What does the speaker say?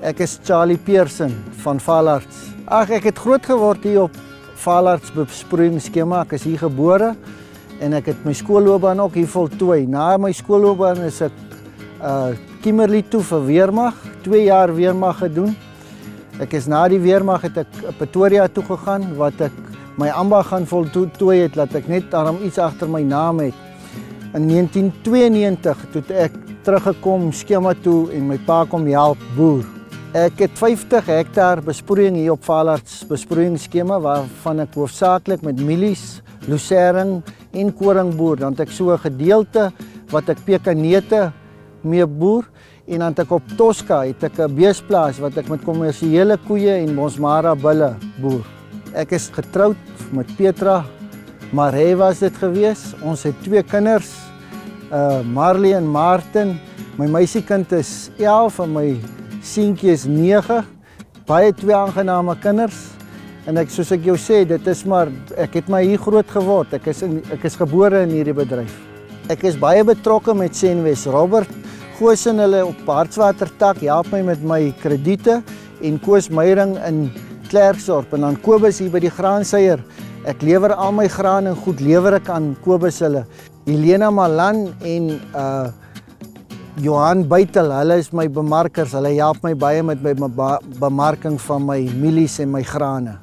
Ek is Charlie Pearson van Valarts. Ek het groot geword hier op Valarts besproeiingsskema. Ek is hier gebore en ek het my skoolloopbaan ook hier voltooi. Na my skoolloopbaan is ek Kimberley toe vir weermag, 2 jaar weermag gedoen. Ek is na die weermag het ek Pretoria toe gegaan wat ek my ambag gaan voltooi het, dat ek net daarom iets agter my naam het. In 1992 toe ek teruggekom skema toe en my pa kom help boer. Ek het 50 hektaar besproeiing hier op Valarts besproeiingsskema waarvan ek hoofsaaklik met mielies, lucerne en koring boer. Dan het ek so 'n gedeelte wat ek pekanneute mee boer en dan het ek op Tosca het ek 'n beesplaas wat ek met kommersiële koeie en Bonsmara bulle boer. Ek is getroud met Petra Maree was dit gewees. Ons het 2 kinders, Marley en Martin. My meisiekind is 11 en my seentjie is 9. Baie 2 aangename kinders. En soos ek jou sê, dit is maar ek het my hier groot geword. Ek is gebore in hierdie bedryf. Ek is baie betrokke met Senwes. Robert Goosen hulle op Hartswater tak help my met my krediete en Koos Meyring in Klerksdorp en dan Kobus hier by die graanseier. Ek lewer al my graan en goed lewer ek aan Kobus hulle. Helena Malan en Johan Buitel, hulle is my bemarkers. Hulle help my baie met my bemarking van my mielies en my grane.